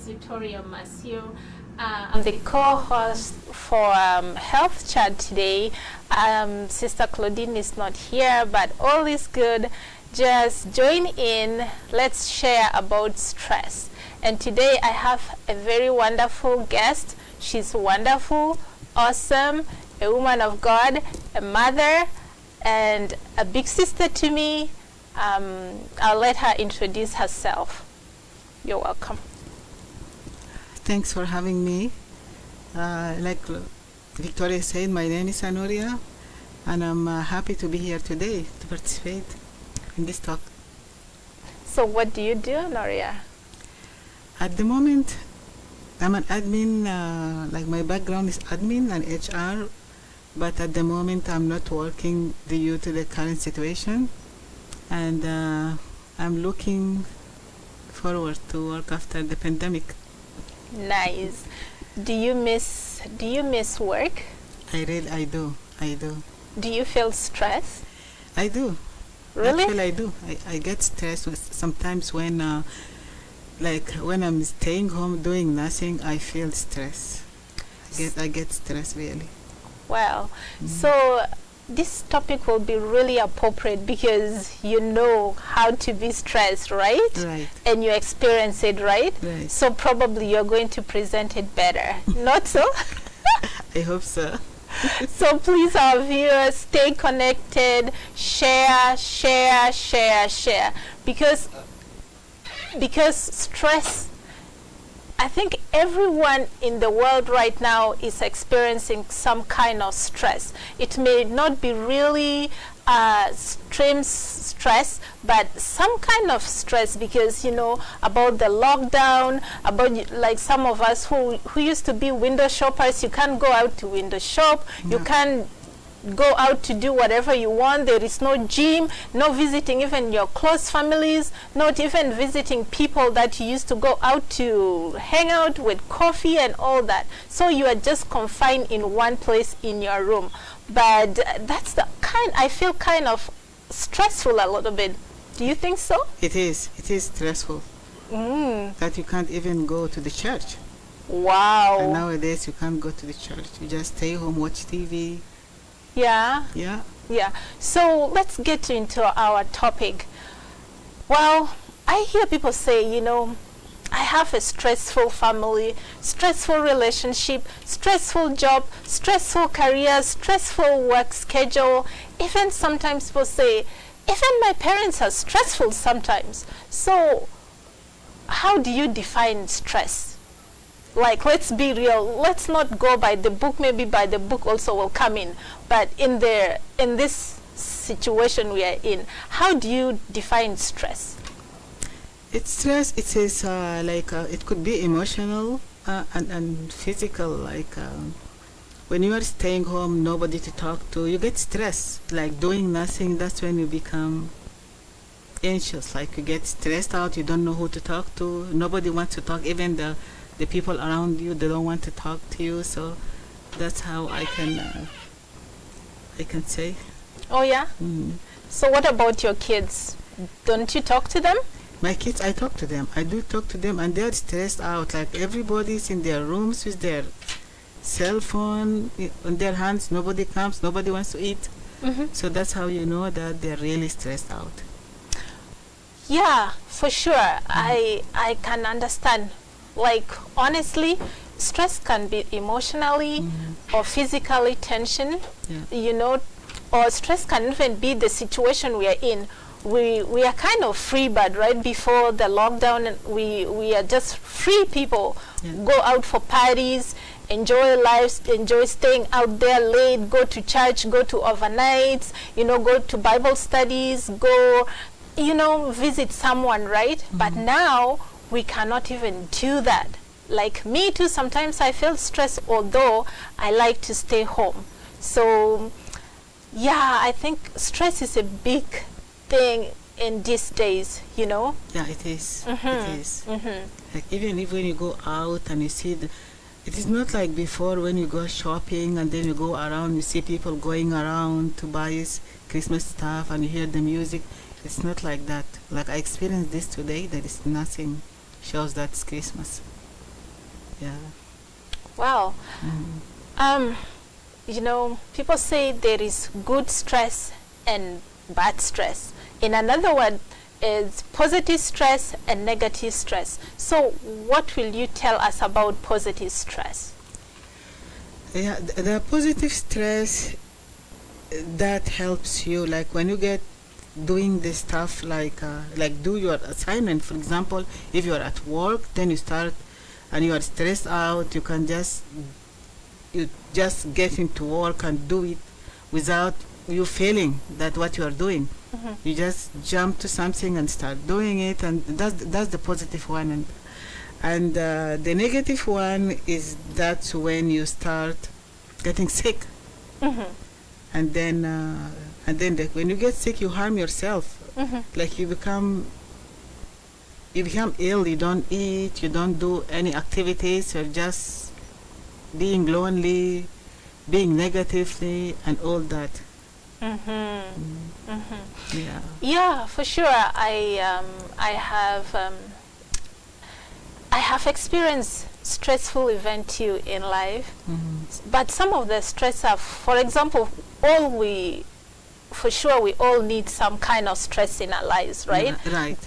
Victoria Massio. I'm the co-host for Health Chat today. Sister Claudine is not here, but all is good. Just join in. Let's share about stress. And today I have a very wonderful guest. She's wonderful, awesome, a woman of God, a mother, and a big sister to me. I'll let her introduce herself. You're welcome. Thanks for having me. Like Victoria said, my name is Anoria, and I'm happy to be here today to participate in this talk. So what do you do, Anoria? At the moment, I'm an admin, like my background is admin and HR, but at the moment I'm not working due to the current situation, and I'm looking forward to work after the pandemic. Nice. Do you miss work? I do. Do you feel stress? I do. Really? Actually, I do. I get stressed sometimes when like when I'm staying home doing nothing, I feel stress. I get stressed really. Wow. So this topic will be really appropriate because you know how to be stressed, right? Right. And you experience it, right? Right. So probably you're going to present it better. Not so? I hope so. So please, our viewers, stay connected, share. Because stress, I think everyone in the world right now is experiencing some kind of stress. It may not be really extreme stress, but some kind of stress because, you know, about the lockdown, about like some of us who used to be window shoppers, you can't go out to window shop, you can't go out to do whatever you want. There is no gym, no visiting even your close families, not even visiting people that you used to go out to hang out with, coffee and all that. So you are just confined in one place in your room. But that's the kind, I feel kind of stressful a little bit. Do you think so? It is stressful. That you can't even go to the church. Wow. And nowadays you can't go to the church. You just stay home, watch TV. Yeah. So let's get into our topic. Well, I hear people say, you know, I have a stressful family, stressful relationship, stressful job, stressful career, stressful work schedule. Even sometimes people say, even my parents are stressful sometimes. So how do you define stress? Like, let's be real. Let's not go by the book. Maybe by the book also will come in. But in this situation we are in, how do you define stress? It's stress. It is it could be emotional and physical. Like when you are staying home, nobody to talk to, you get stressed. Like doing nothing. That's when you become anxious. Like you get stressed out. You don't know who to talk to. Nobody wants to talk. Even the people around you, they don't want to talk to you. So that's how I can say. Oh yeah. So what about your kids? Don't you talk to them? My kids, I talk to them. I do talk to them, and they're stressed out. Like everybody's in their rooms with their cell phone on their hands. Nobody comes. Nobody wants to eat. So that's how you know that they're really stressed out. Yeah, for sure. I can understand. Like, honestly, stress can be emotionally or physically tension, you know, or stress can even be the situation we are in. We are kind of free bird, right? Before the lockdown, and we are just free people. Go out for parties, enjoy lives, enjoy staying out there late, go to church, go to overnights, you know, go to Bible studies, go, you know, visit someone, right? But now we cannot even do that. Like me too, sometimes I feel stressed, although I like to stay home. So yeah, I think stress is a big thing in these days, you know. Yeah, it is. It is. Like even if when you go out and you see it is not like before when you go shopping and then you go around, you see people going around to buy Christmas stuff and you hear the music. It's not like that. Like I experienced this today. There is nothing shows that it's Christmas. Yeah. Wow. You know, people say there is good stress and bad stress. In another word, is positive stress and negative stress. So what will you tell us about positive stress? Yeah, the positive stress that helps you, like when you get doing the stuff like do your assignment, for example. If you are at work, then you start and you are stressed out, you just get into work and do it without you feeling that what you are doing. You just jump to something and start doing it, and that's the positive one. And the negative one is that when you start getting sick, and then when you get sick, you harm yourself. Like you become ill. You don't eat, you don't do any activities, you're just being lonely, being negatively, and all that. Yeah. Yeah, for sure. I have experienced stressful event too in life, but some of the stress are, for example, we all need some kind of stress in our lives, right? Yeah, right.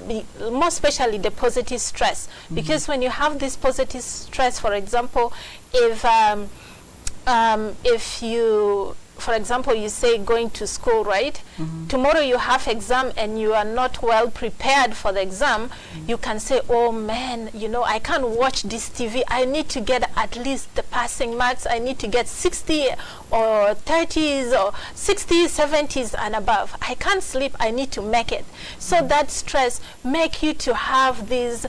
More especially the positive stress, because when you have this positive stress, for example, if you, for example, you say going to school, right? Tomorrow you have exam and you are not well prepared for the exam, you can say, oh man, you know, I can't watch this TV. I need to get at least the passing marks. I need to get 60 or 30s or 60s, 70s and above. I can't sleep. I need to make it. So that stress make you to have this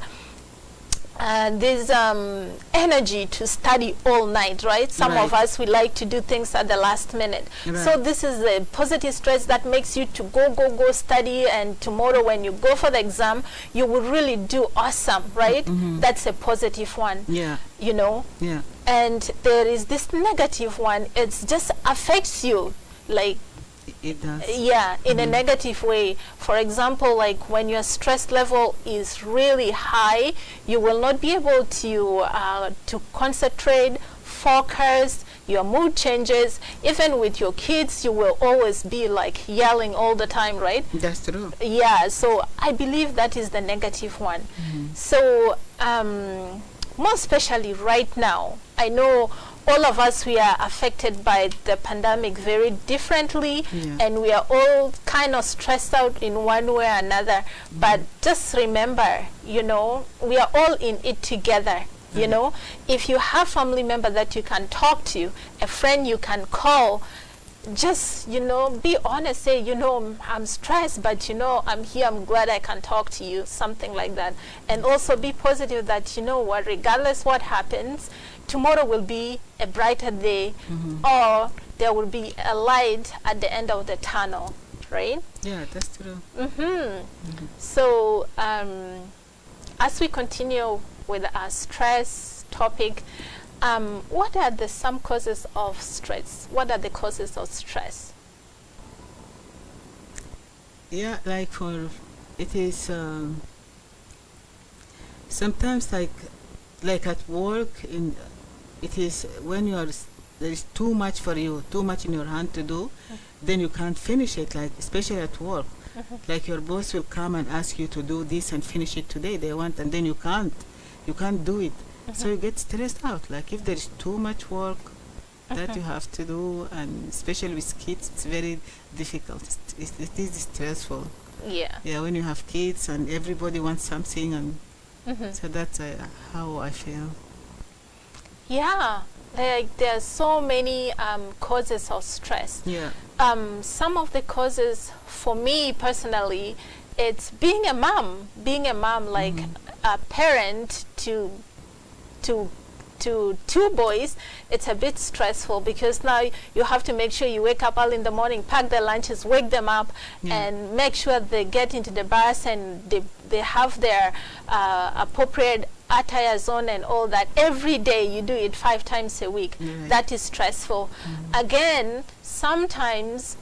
energy to study all night, right? Some of us, we like to do things at the last minute. So this is the positive stress that makes you to go study, and tomorrow when you go for the exam, you will really do awesome, right? That's a positive one. Yeah. You know? Yeah. And there is this negative one. It just affects you, like, it does. Yeah, in a negative way. For example, like when your stress level is really high, you will not be able to concentrate, focus. Your mood changes. Even with your kids, you will always be like yelling all the time, right? That's true. Yeah, so I believe that is the negative one. So more especially right now, I know all of us, we are affected by the pandemic very differently, and we are all kind of stressed out in one way or another. But just remember, you know, we are all in it together. You know, if you have family member that you can talk to, a friend you can call, just, you know, be honest, say, you know, I'm stressed, but, you know, I'm here, I'm glad I can talk to you, something like that. And also be positive that, you know what, regardless what happens, tomorrow will be a brighter day, or there will be a light at the end of the tunnel, right? Yeah, that's true. So as we continue with our stress topic, what are some causes of stress? What are the causes of stress? Yeah, like it is sometimes like at work, it is when there is too much for you, too much in your hand to do, then you can't finish it, like especially at work. Like your boss will come and ask you to do this and finish it today, they want, and then you can't do it. So you get stressed out. Like if there is too much work that you have to do, and especially with kids, it's very difficult. It is stressful. Yeah. Yeah, when you have kids and everybody wants something, and so that's how I feel. Yeah, like there are so many causes of stress. Yeah. Some of the causes for me personally, it's being a mom, like a parent to two boys. It's a bit stressful because now you have to make sure you wake up early in the morning, pack their lunches, wake them up, and make sure they get into the bus and they have their appropriate attires on and all that. Every day you do it 5 times a week. That is stressful. Again, sometimes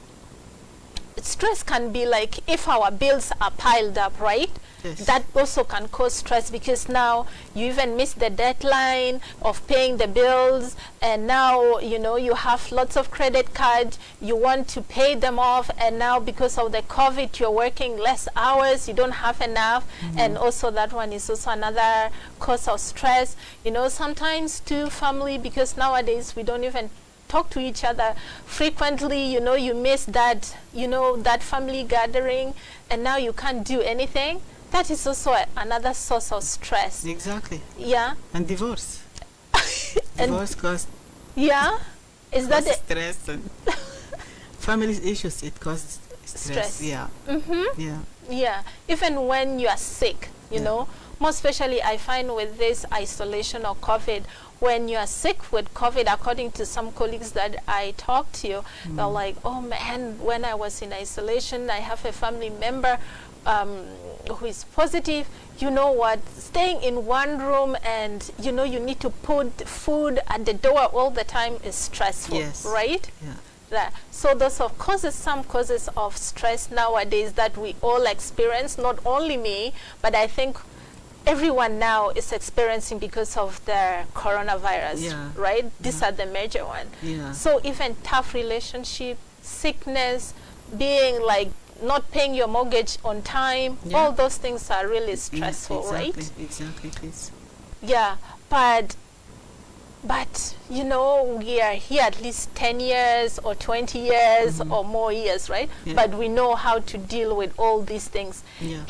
stress can be like if our bills are piled up, right? Yes. That also can cause stress, because now you even miss the deadline of paying the bills, and now you have lots of credit cards, you want to pay them off, and now because of the COVID you're working less hours, you don't have enough. And also that one is also another cause of stress. Sometimes too, family, because nowadays we don't even talk to each other frequently, you miss that that family gathering, and now you can't do anything. That is also another source of stress. Exactly. Yeah. And divorce. And Divorce causes yeah, is that the stress and family issues. It causes stress. Yeah. Yeah. yeah, even when you are sick, Yeah. more especially I find with this isolation or COVID, when you are sick with COVID, according to some colleagues that I talked to, they're like, oh man, when I was in isolation, I have a family member who is positive. You know what, staying in one room and you need to put food at the door all the time is stressful. Yes. Right? Yeah. So those of causes, some causes of stress nowadays that we all experience, not only me, but I think everyone now is experiencing because of the coronavirus. Yeah. Right? These are the major one. Yeah. So even tough relationship, sickness, being like not paying your mortgage on time, all those things are really stressful. Yeah, exactly, right? Exactly, please. Yeah, but we are here at least 10 years or 20 years or more years, right? Yeah. But we know how to deal with all these things. Yeah.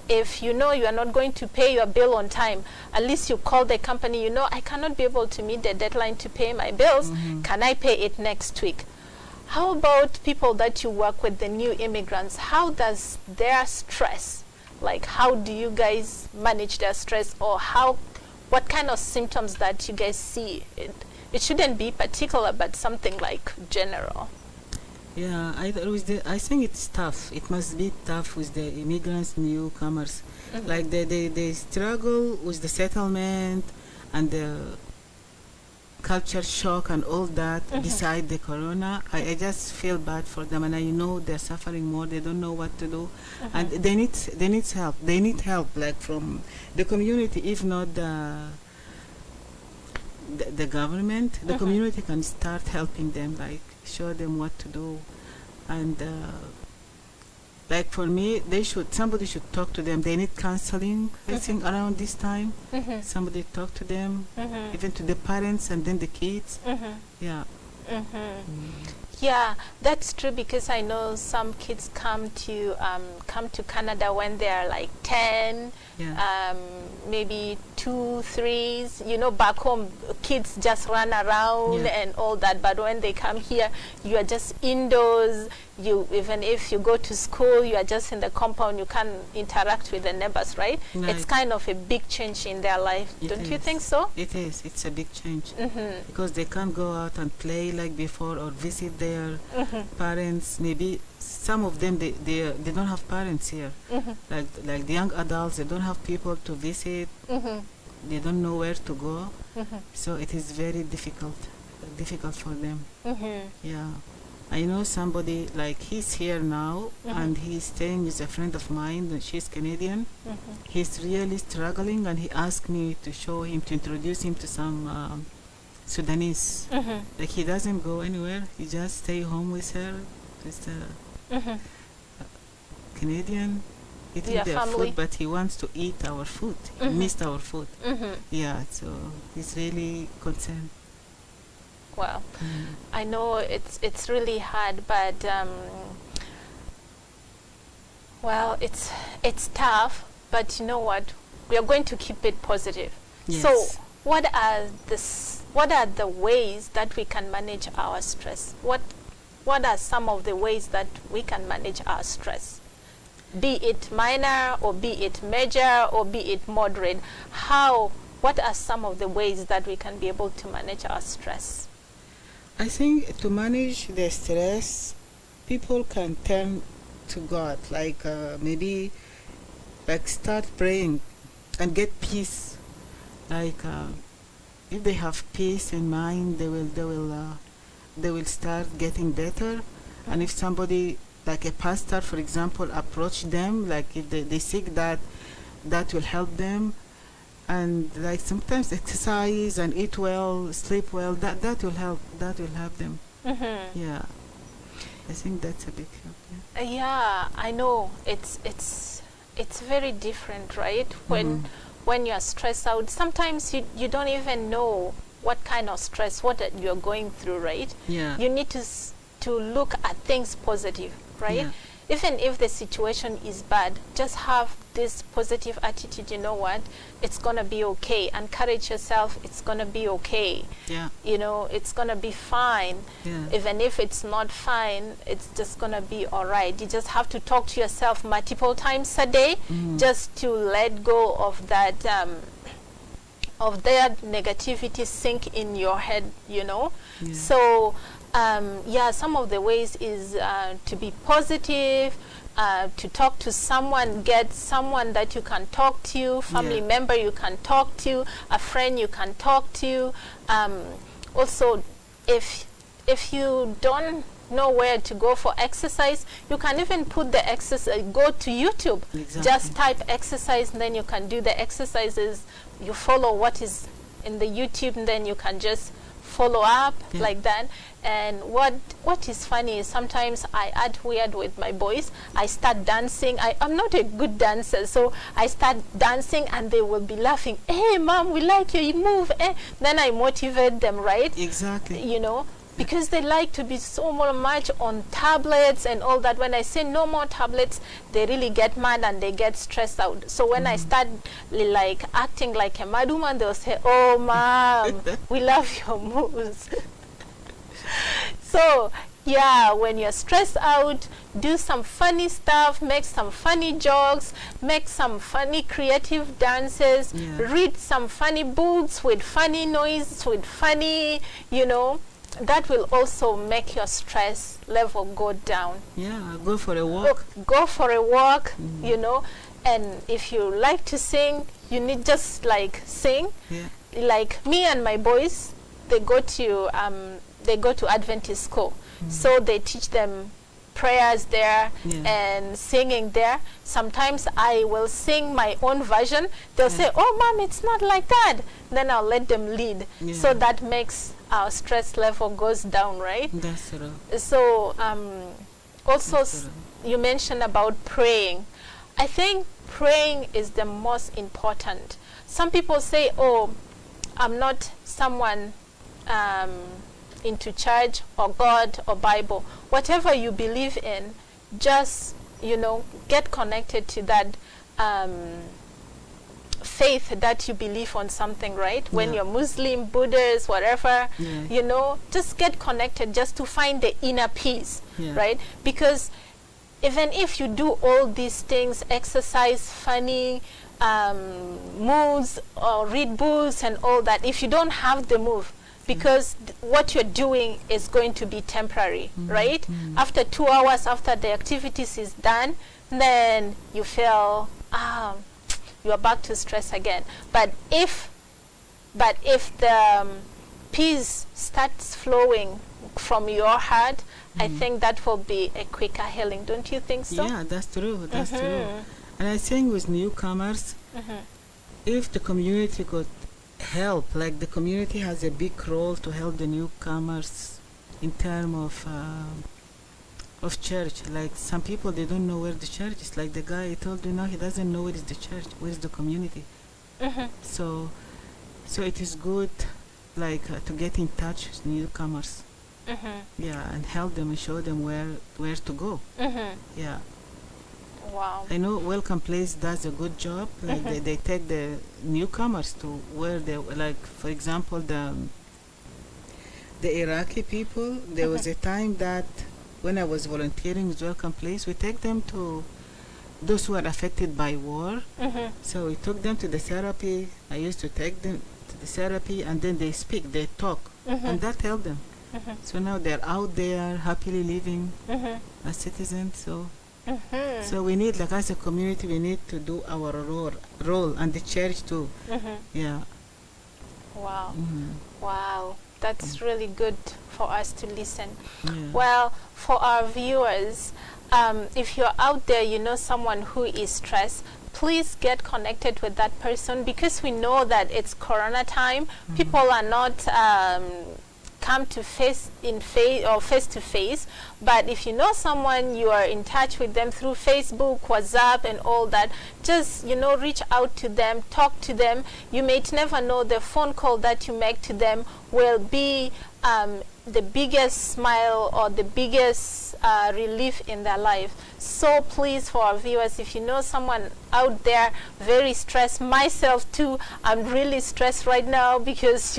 If you are not going to pay your bill on time, at least you call the company, I cannot be able to meet the deadline to pay my bills. Can I pay it next week? How about people that you work with, the new immigrants? How does their stress, like how do you guys manage their stress, or what kind of symptoms that you guys see? It shouldn't be particular, but something like general. Yeah, I think it's tough. It must be tough with the immigrants, newcomers. Like they struggle with the settlement and the culture shock and all that. Beside the corona, I just feel bad for them, and I know they're suffering more. They don't know what to do, and they need help. They need help, like from the community, if not the government. The community can start helping them, like show them what to do, and like for me, somebody should talk to them. They need counseling, I think, around this time. Somebody talk to them, even to the parents and then the kids. Yeah. Yeah, that's true, because I know some kids come to Canada when they are like 10, maybe 2, 3s. Back home, kids just run around and all that. But when they come here, you are just indoors. Even if you go to school, you are just in the compound. You can't interact with the neighbors, right? It's kind of a big change in their life. Don't you think so? It is. It's a big change because they can't go out and play like before or visit their parents. Maybe some of them they don't have parents here. Like the young adults, they don't have people to visit. They don't know where to go. So it is very difficult for them. Yeah. I know somebody, like he's here now and he's staying with a friend of mine. She's Canadian. He's really struggling, and he asked me to introduce him to some Sudanese. Like he doesn't go anywhere. He just stay home with her. Just Canadian, eating their family. food, but he wants to eat our food. He missed our food. Yeah, so he's really concerned. Well, I know it's really hard, but well, it's tough. But you know what? We are going to keep it positive. Yes. So, what are the ways that we can manage our stress? What are some of the ways that we can manage our stress? Be it minor, or be it major, or be it moderate. What are some of the ways that we can be able to manage our stress? I think to manage the stress, people can turn to God, like maybe like start praying and get peace. Like if they have peace in mind, they will start getting better. And if somebody like a pastor, for example, approach them, like if they seek that that will help them. And like sometimes exercise and eat well, sleep well, that will help. That will help them. Yeah, I think that's a big help. Yeah. Yeah, I know. It's very different, right? When you're stressed out, sometimes you don't even know what kind of stress what that you're going through, right? Yeah. You need to look at things positive, right? Yeah. Even if the situation is bad, just have this positive attitude. You know what? It's gonna be okay. Encourage yourself. It's gonna be okay. Yeah. You know, it's gonna be fine. Yeah. Even if it's not fine, it's just gonna be all right. You just have to talk to yourself multiple times a day, just to let go of that of their negativity sink in your head, you know. Yeah. So yeah, some of the ways is to be positive, to talk to someone, get someone that you can talk to, family member you can talk to, a friend you can talk to. Also, if you don't know where to go for exercise, you can even put the exercise, go to YouTube. Exactly. Just type exercise, and then you can do the exercises. You follow what is in the YouTube, and then you can just follow up like that. And what is funny is sometimes I act weird with my boys. I start dancing. I'm not a good dancer, so I start dancing and they will be laughing. Hey mom, we like you move. Then I motivate them, right? Exactly. You know, because they like to be so much on tablets and all that. When I say no more tablets, they really get mad and they get stressed out. So when I start like acting like a mad woman, they'll say, oh mom, we love your moves. So yeah, when you're stressed out, do some funny stuff, make some funny jokes, make some funny creative dances, read some funny books with funny noise, with funny, you know. That will also make your stress level go down. Yeah, go for a walk. Go for a walk, you know. And if you like to sing, you need just like sing. Yeah. Like me and my boys, they go to Adventist school, so they teach them prayers there and singing there. Sometimes I will sing my own version. They'll say, oh mom, it's not like that. Then I'll let them lead. So that makes our stress level goes down, right? That's true. So also you mentioned about praying. I think praying is the most important. Some people say, oh, I'm not someone into church or God or Bible. Whatever you believe in, just, you know, get connected to that faith that you believe on something, right? When you're Muslim, Buddhist, whatever, you know, just get connected just to find the inner peace, right? Because even if you do all these things, exercise, funny moves, or read books and all that, if you don't have the move, because what you're doing is going to be temporary, right? After 2 hours, after the activities is done, then you feel you are back to stress again. But if the peace starts flowing from your heart, I think that will be a quicker healing. Don't you think so? Yeah, that's true. That's true. And I think with newcomers, if the community could help, like the community has a big role to help the newcomers in terms of church. Like some people, they don't know where the church is. Like the guy told you, no, he doesn't know where is the church, where is the community. So it is good, like to get in touch with newcomers. Yeah, and help them and show them where to go. Yeah. Wow. I know Welcome Place does a good job. Like they take the newcomers to where they, like for example, the Iraqi people. There was a time that when I was volunteering with Welcome Place, we take them to those who are affected by war. So we took them to the therapy. I used to take them to the therapy, and then they speak, they talk, and that helped them. So now they're out there happily living as citizens. So we need, like as a community, we need to do our role, and the church too. Yeah. Wow. Wow. That's really good for us to listen. Yeah. Well, for our viewers, if you're out there, you know someone who is stressed, please get connected with that person, because we know that it's Corona time. People are not come to face to face, but if you know someone, you are in touch with them through Facebook, WhatsApp, and all that, just reach out to them, talk to them. You may never know, the phone call that you make to them will be the biggest smile or the biggest relief in their life. So please, for our viewers, if you know someone out there very stressed, myself too, I'm really stressed right now, because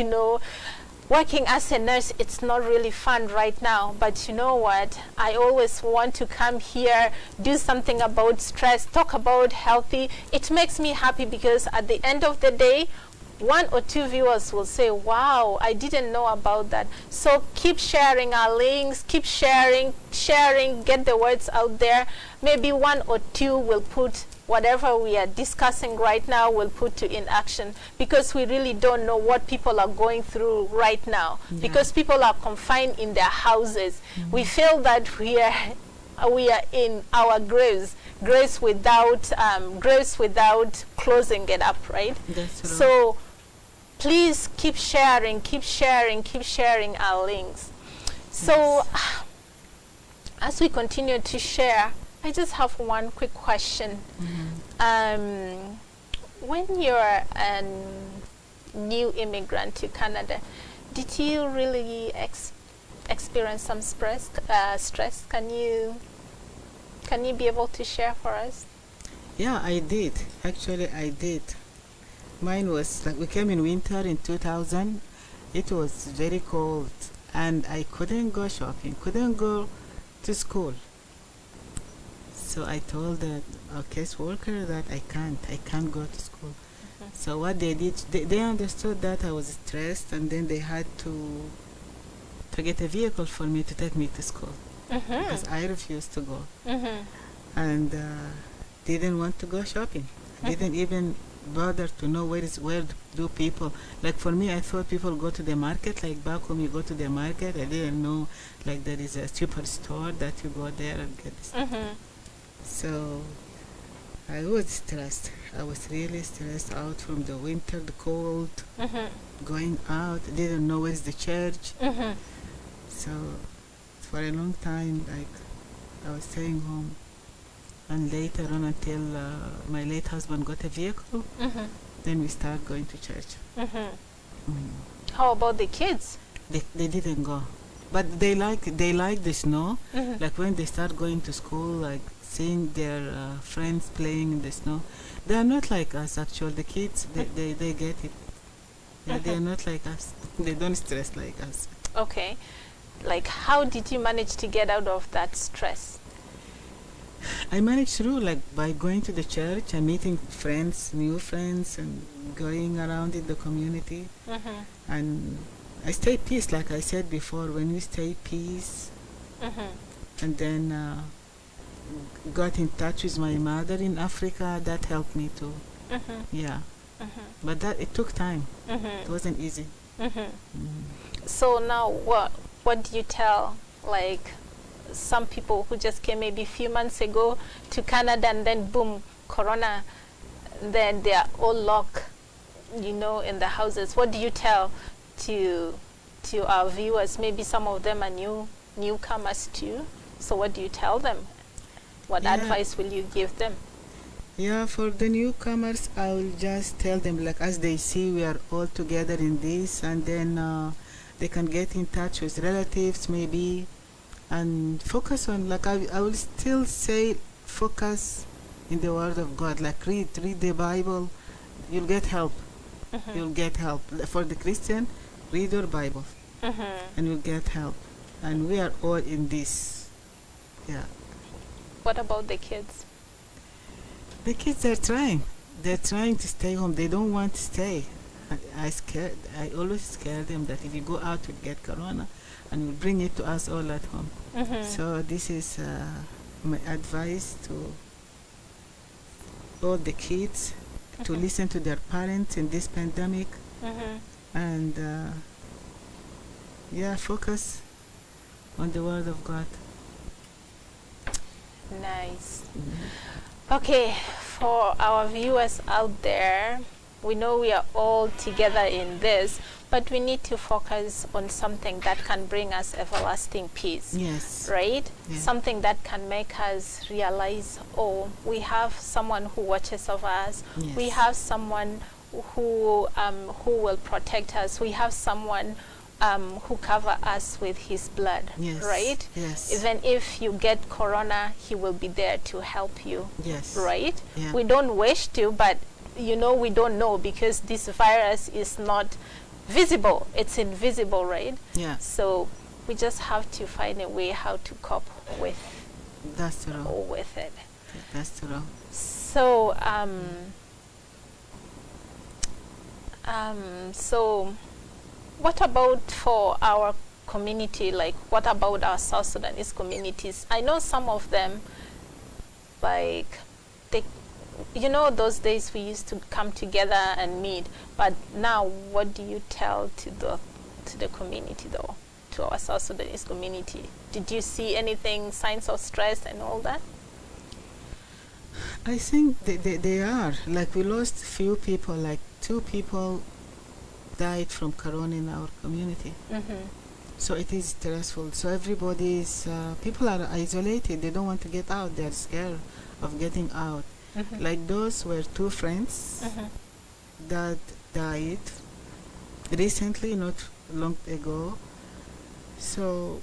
working as a nurse, it's not really fun right now. But you know what? I always want to come here, do something about stress, talk about healthy. It makes me happy, because at the end of the day, 1 or 2 viewers will say, wow, I didn't know about that. So keep sharing our links, keep sharing, get the words out there. Maybe 1 or 2 will put whatever we are discussing right now, will put in action, because we really don't know what people are going through right now. Yeah. Because people are confined in their houses. We feel that we are in our graves without closing it up, right? That's right. So please keep sharing our links. So as we continue to share, I just have one quick question. When you're a new immigrant to Canada, did you really experience some stress? Can you be able to share for us? Yeah, I did. Actually, I did. Mine was like, we came in winter in 2000. It was very cold, and I couldn't go shopping, couldn't go to school. So I told the caseworker that I can't go to school. So what they did, they understood that I was stressed, and then they had to get a vehicle for me to take me to school, because I refused to go, and didn't want to go shopping. Didn't even bother to know where do people, like for me, I thought people go to the market, like back home you go to the market. I didn't know like there is a superstore that you go there and get this. So I was stressed. I was really stressed out from the winter, the cold, going out. I didn't know where's the church. So for a long time, like, I was staying home. And later on, until my late husband got a vehicle, then we started going to church. How about the kids? They didn't go. But they like the snow. Like when they start going to school, like seeing their friends playing in the snow. They are not like us, actually. The kids, they get it. Yeah, they are not like us. They don't stress like us. Okay. Like, how did you manage to get out of that stress? I managed through, like, by going to the church and meeting friends, new friends, and going around in the community. And I stay peace, like I said before. When we stay peace, and then got in touch with my mother in Africa, that helped me too. Yeah. But it took time. It wasn't easy. So now, what do you tell, like, some people who just came maybe a few months ago to Canada, and then boom, Corona, then they are all locked, in the houses? What do you tell to our viewers? Maybe some of them are newcomers too. So what do you tell them? What advice will you give them? Yeah, for the newcomers, I will just tell them, like, as they see we are all together in this, and then they can get in touch with relatives maybe, and focus on, like, I will still say, focus in the Word of God. Like, read the Bible. You'll get help. You'll get help. For the Christian, read your Bible, and you'll get help. And we are all in this. Yeah. What about the kids? The kids are trying. They're trying to stay home. They don't want to stay. I always scare them that if you go out, you'll get Corona, and you'll bring it to us all at home. So this is my advice to all the kids, to listen to their parents in this pandemic, and focus on the Word of God. Nice. Okay, for our viewers out there, we know we are all together in this, but we need to focus on something that can bring us everlasting peace. Yes. Right? Yeah. Something that can make us realize, oh, we have someone who watches over us. Yes. We have someone who will protect us. We have someone who cover us with his blood. Yes. Right? Yes. Even if you get corona, he will be there to help you. Yes. Right? Yeah. We don't wish to, but we don't know, because this virus is not visible. It's invisible, right? Yeah. So we just have to find a way how to cope with That's true. with it. That's true. So so what about for our community? Like, what about our South Sudanese communities? I know some of them, like, they, those days we used to come together and meet, but now what do you tell to the community, though, to our South Sudanese community? Did you see anything, signs of stress and all that? I think they are. Like, we lost few people, like 2 people died from corona in our community. Mm-hmm. So it is stressful. So everybody's, people are isolated. They don't want to get out. They're scared of getting out. Mm-hmm. Like, those were 2 friends Mm-hmm. that died recently, not long ago. So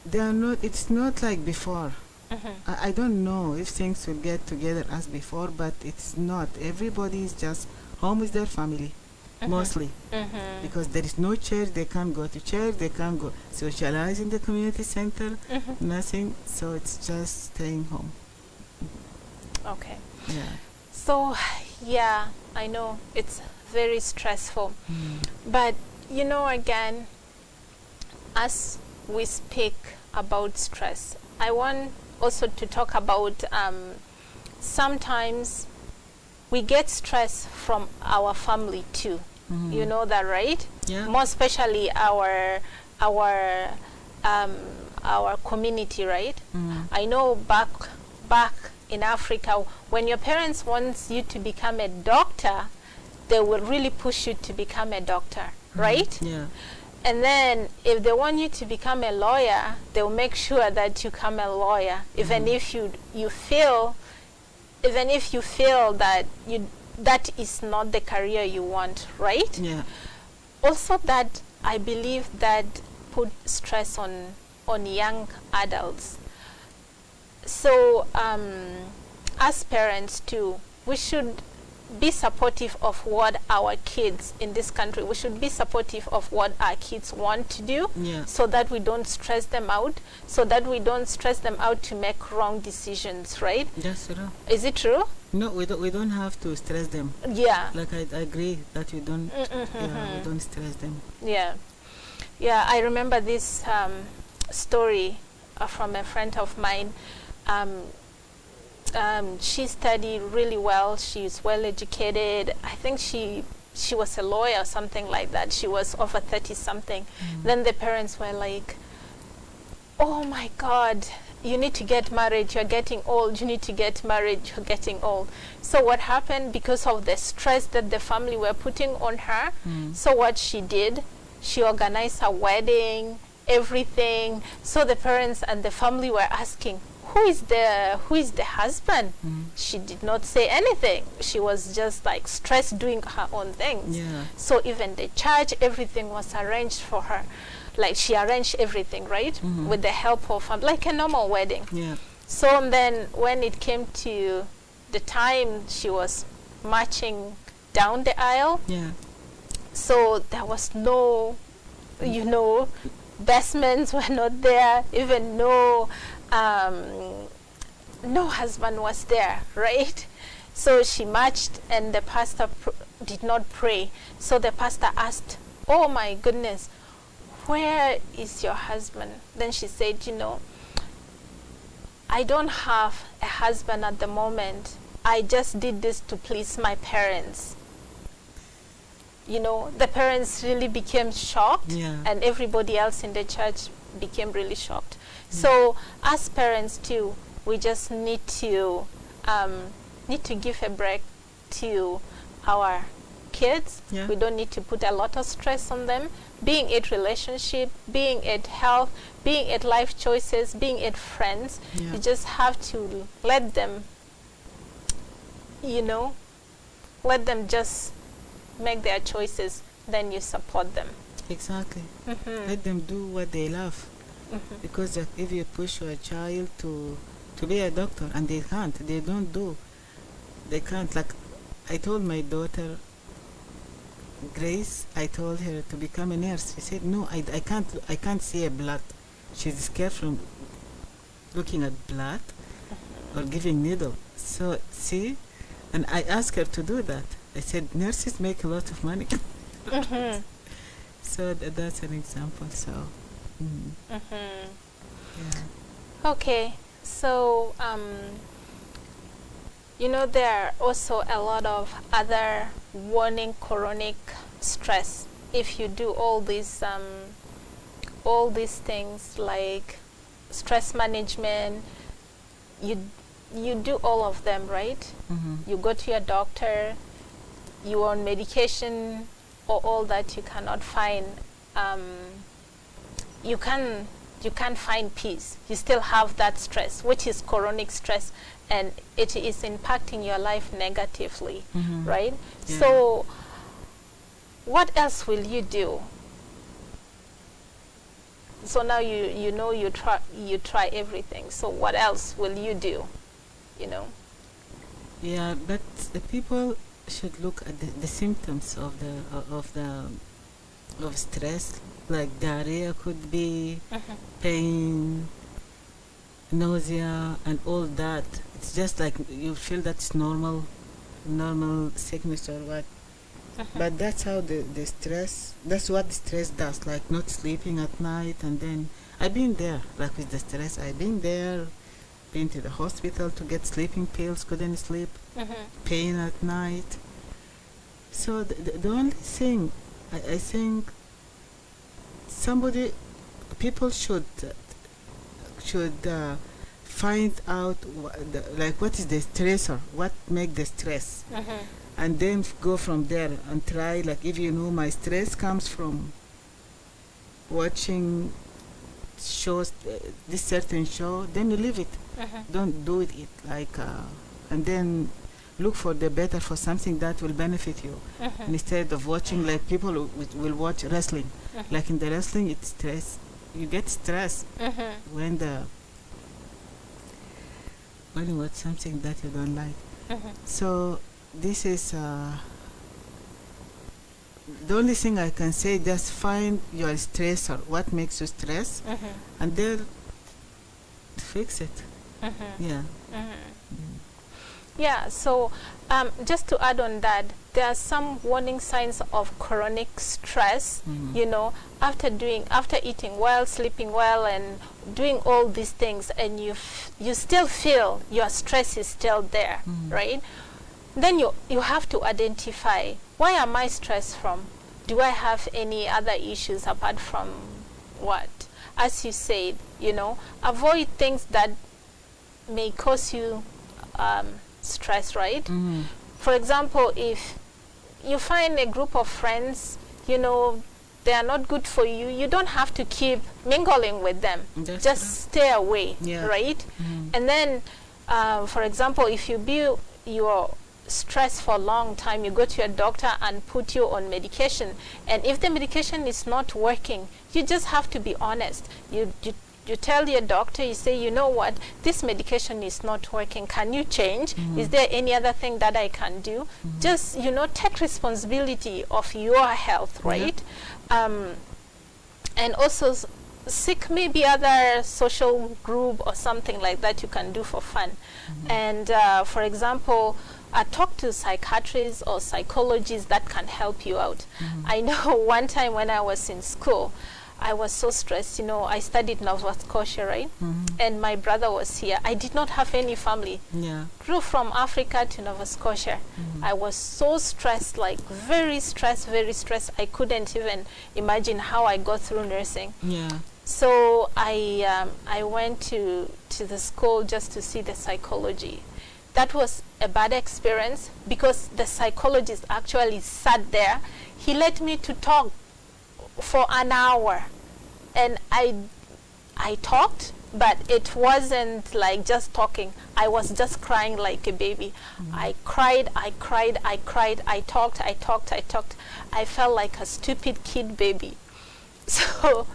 they are not, it's not like before. Mm-hmm. I don't know if things will get together as before, but it's not. Everybody is just home with their family, Mhm. mostly, Mm-hmm. because there is no church. They can't go to church. They can't go socialize in the community center. Mm-hmm. Nothing. So it's just staying home. Okay. Yeah. So, yeah, I know it's very stressful. But, again, as we speak about stress, I want also to talk about sometimes we get stress from our family too. Mhm. You know that, right? Yeah. More especially our community, right? I know back in Africa, when your parents want you to become a doctor, they will really push you to become a doctor, right? Yeah. And then if they want you to become a lawyer, they'll make sure that you become a lawyer, even if you feel that that is not the career you want, right? Yeah. Also, that I believe that put stress on young adults. So as parents too, we should be supportive of what our kids in this country, we should be supportive of what our kids want to do, Yeah. so that we don't stress them out, to make wrong decisions, right? That's true. Is it true? No, we don't have to stress them. Yeah. Like, I agree that we don't. Yeah, we don't stress them. Yeah. I remember this story from a friend of mine. She studied really well. She's well educated. I think she was a lawyer or something like that. She was over 30 something. Then the parents were like, oh my God, you need to get married. You're getting old. You need to get married. You're getting old. So what happened, because of the stress that the family were putting on her, so what she did, she organized a wedding, everything. So the parents and the family were asking, who is the husband? She did not say anything. She was just like stressed doing her own things. Yeah. So even the church, everything was arranged for her. Like, she arranged everything, right? With the help of like a normal wedding. Yeah. So then when it came to the time she was marching down the aisle, Yeah. so there was no, basements were not there, even no husband was there, right? So she marched, and the pastor did not pray. So the pastor asked, oh my goodness, where is your husband? Then she said, I don't have a husband at the moment. I just did this to please my parents. The parents really became shocked, Yeah. and everybody else in the church became really shocked. So as parents too, we just need to need to give a break to our kids. Yeah. We don't need to put a lot of stress on them, being it relationship, being it health, being it life choices, being it friends. Yeah. You just have to let them, let them just make their choices, then you support them. Exactly. Mm-hmm. Let them do what they love. Mm-hmm. Because if you push your child to be a doctor and they can't, they can't. Like I told my daughter Grace, I told her to become a nurse. She said, no, I can't see a blood. She's scared from looking at blood or giving needle. So see, and I asked her to do that. I said, nurses make a lot of money. Mm-hmm. So that's an example. So, Mm-hmm. yeah. Okay, so there are also a lot of other warning chronic stress. If you do all these things like stress management, you do all of them, right? Mm-hmm. You go to your doctor, you on medication, or all that, you cannot find. You can't find peace. You still have that stress, which is chronic stress, and it is impacting your life negatively, Mm-hmm. right? Yeah. So what else will you do? So now you try everything. So what else will you do? Yeah, but the people should look at the symptoms of stress, like diarrhea could be, Mm-hmm. pain, nausea, and all that. It's just like you feel that's normal sickness or what. Mm-hmm. But that's how the stress, that's what the stress does, like not sleeping at night. And then I've been there, like with the stress, I've been there, been to the hospital to get sleeping pills, couldn't sleep, Mm-hmm. pain at night. So the only thing, I think people should find out what is the stressor, what make the stress, Mm-hmm. and then go from there and try, like if my stress comes from watching shows, this certain show, then you leave it. Mm-hmm. Don't do it like and then look for the better, for something that will benefit you, Mm-hmm. instead of watching, like people will watch wrestling. Mm-hmm. Like in the wrestling, it's stress, you get stress Mm-hmm. when you watch something that you don't like. Mm-hmm. So this is the only thing I can say, just find your stressor, what makes you stress, Mm-hmm. and then fix it. Mm-hmm. Yeah. Mm-hmm. Yeah, so just to add on that, there are some warning signs of chronic stress, after eating well, sleeping well, and doing all these things, and you still feel your stress is still there, right? Then you have to identify, why am I stressed from? Do I have any other issues apart from what? As you said, avoid things that may cause you stress, right? Mm-hmm. For example, if you find a group of friends, they are not good for you, you don't have to keep mingling with them. That's Just stay away, Yeah. right? Mm-hmm. And then, for example, if you're stressed for a long time, you go to your doctor and put you on medication. And if the medication is not working, you just have to be honest. You tell your doctor, you say, you know what, this medication is not working. Can you change? Is there any other thing that I can do? Just, take responsibility of your health, right? And also seek maybe other social group or something like that you can do for fun. And for example, talk to psychiatrists or psychologists that can help you out. I know one time when I was in school, I was so stressed. I studied Nova Scotia, right? And my brother was here. I did not have any family. Yeah. Flew from Africa to Nova Scotia. I was so stressed, like very stressed, very stressed. I couldn't even imagine how I got through nursing. Yeah. So I went to the school just to see the that was a bad experience because the psychologist actually sat there. He let me to talk for an hour, and I talked, but it wasn't like just talking. I was just crying like a baby. I cried, I talked. I felt like a stupid kid baby. So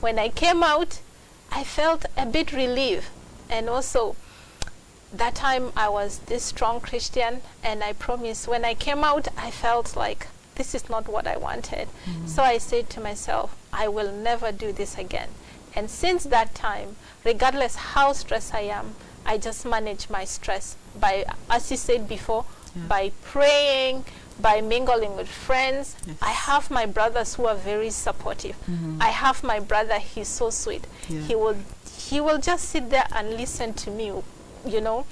when I came out, I felt a bit relieved. And also, that time I was this strong Christian, and I promised when I came out, I felt like this is not what I wanted. So I said to myself, I will never do this again. And since that time, regardless how stressed I am, I just manage my stress by, as you said before, by praying, by mingling with friends. Yes. I have my brothers who are very supportive. I have my brother, he's so sweet. Yeah. He will just sit there and listen to me, you know.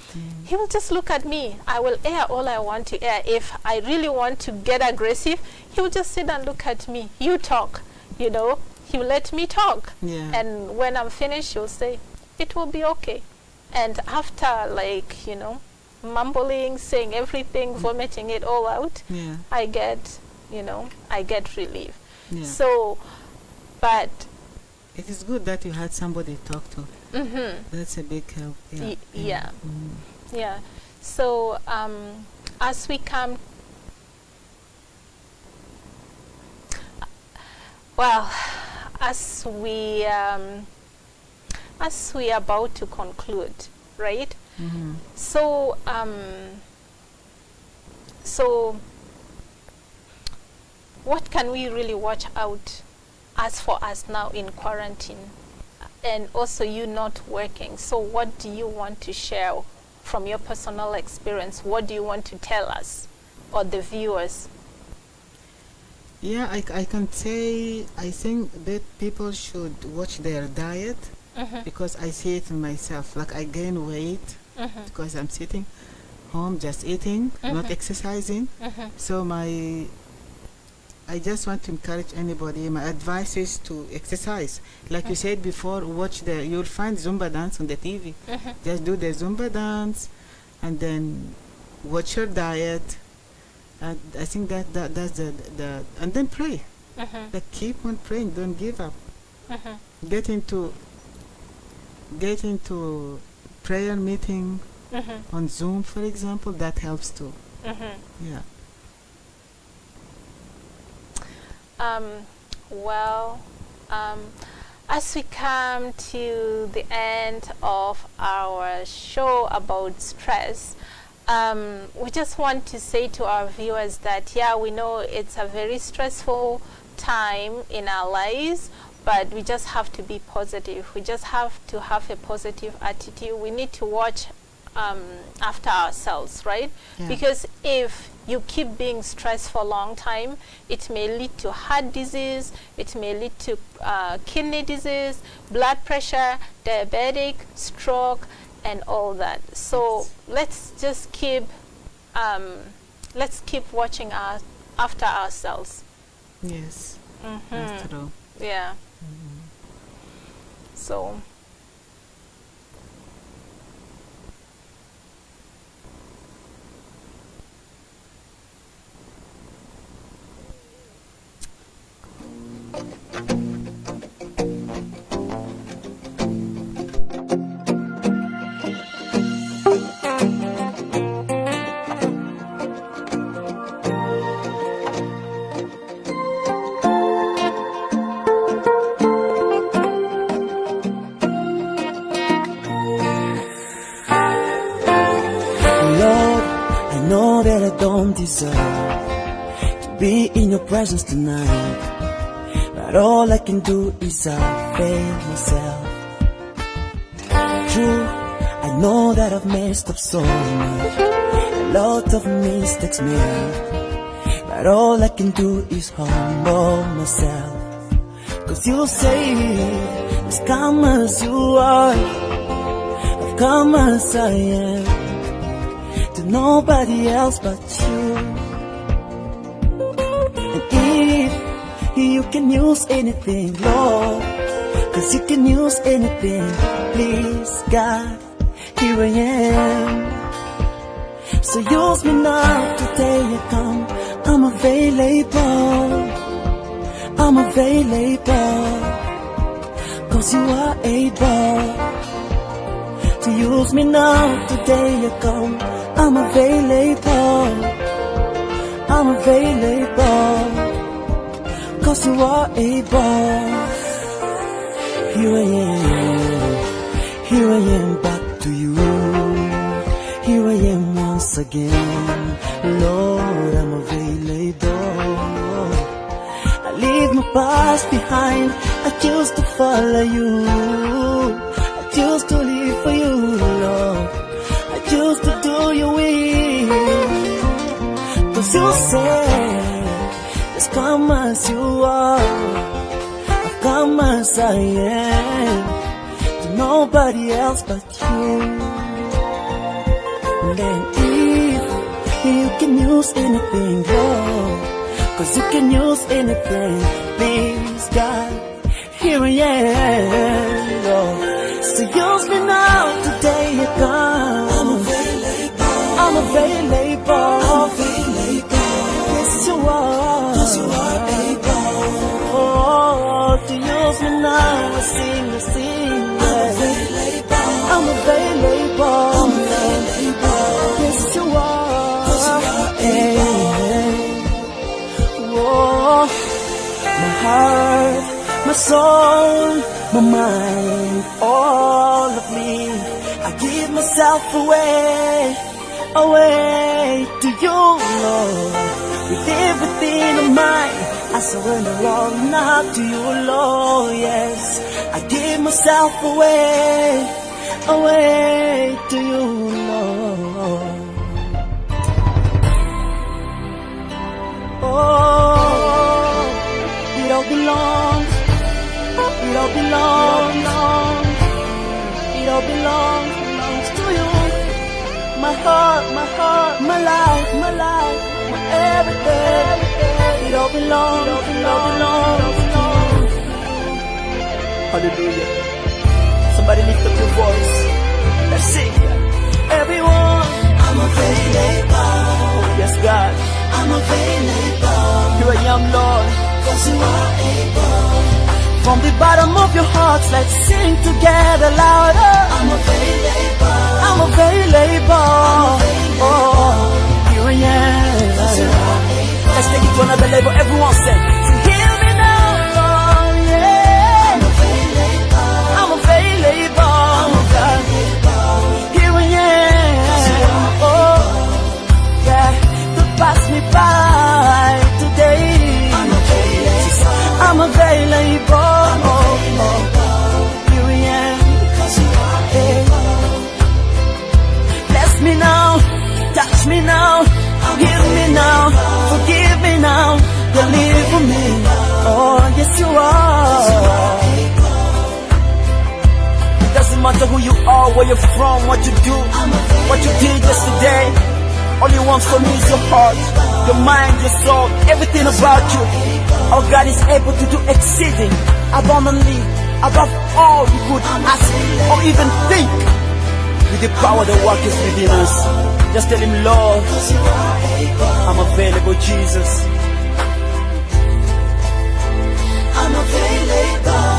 He will just look at me. I will air all I want to air. If I really want to get aggressive, he will just sit and look at me. You talk, you know. He will let me talk. Yeah. And when I'm finished, he'll say, it will be okay. And after, like, you know, mumbling, saying everything, vomiting it all out, Yeah. I get, you know, I get relief. Yeah. So, but It is good that you had somebody to talk to. That's a big help. Yeah. yeah. Yeah. So, as we come, well, as we are about to conclude, right? So, so what can we really watch out as for us now in quarantine, and also you not working? So, what do you want to share from your personal experience? What do you want to tell us or the viewers? Yeah, I can say I think that people should watch their diet because I see it in myself. Like I gain weight because I'm sitting home just eating, not exercising. So I just want to encourage anybody. My advice is to exercise. Like you said before, you'll find Zumba dance on the TV. Just do the Zumba dance and then watch your diet. And I think that's the and then pray. Like keep on praying, don't give up. Get into prayer meeting on Zoom, for example. That helps too. Yeah. Well, as we come to the end of our show about stress, we just want to say to our viewers that, yeah, we know it's a very stressful time in our lives, but we just have to be positive. We just have to have a positive attitude. We need to watch after ourselves, right? Yeah. Because if you keep being stressed for a long time, it may lead to heart disease, it may lead to kidney disease, blood pressure, diabetic, stroke, and all that. So let's just keep watching after ourselves. Yes. That's true. Yeah. So Lord, I know that I don't deserve to be in your presence tonight, but all I can do is fail myself. True, I know that I've messed up so much, a lot of mistakes made, but all I can do is humble myself. Cause you say, as come as you are, I've come as I am, to nobody else but you. And if you can use anything, Lord, cause you can use anything, please God, here I am. So use me now, today you come. I'm available, I'm available, 'cause you are able to use me now, today you come. I'm available, I'm available, 'cause you are able. Here I am, here I am back to you. Here I am once again, Lord, I'm available. I leave my past behind, I choose to follow you. I choose to live for you, Lord. I choose to do your will. 'Cause you say, just come as you are, I've come as I am, to nobody else but you. And then if you can use anything, Lord, 'cause you can use anything, please God, here I am, Lord. So use me now, today you come. I'm available, I'm available, I'm available. Yes you are, 'cause you are able. Oh, to use me now, I sing, I sing. I'm available, I'm available, I'm available. Yes you are, 'cause you are able. Whoa, my heart, my soul, my mind, all of me, I give myself away, away to you, Lord. With everything of mine, I surrender all now to you, Lord. Yes, I give myself away, away to you, Lord. Oh, it all belongs, it all belongs, it all belongs to you. My heart, my life, my everything. It all belongs, it all belongs to you. Hallelujah. Somebody lift up your voice. Let's sing. Everyone, I'm available. Oh, yes, God. I'm available. Here I am, Lord, 'cause you are able. From the bottom of your hearts, let's sing together louder. I'm available, I'm available. Oh, here I am. Let's take it to another level. Everyone say, hear me now, Lord, yeah. I'm available, I'm available, I'm available. Here I am. Oh, yeah. Don't pass me by today. I'm available, I'm available. Here I am, 'cause you are able. Bless me now, touch me now, heal me now, forgive me now, deliver me. Oh, yes you are. It doesn't matter who you are, where you're from, what you do, what you did yesterday. All you want from me is your heart, your mind, your soul, everything about you. Our God is able to do exceeding, abundantly, above all you could ask or even think. With the power that works within us. Just tell him, Lord, I'm available, Jesus. I'm available.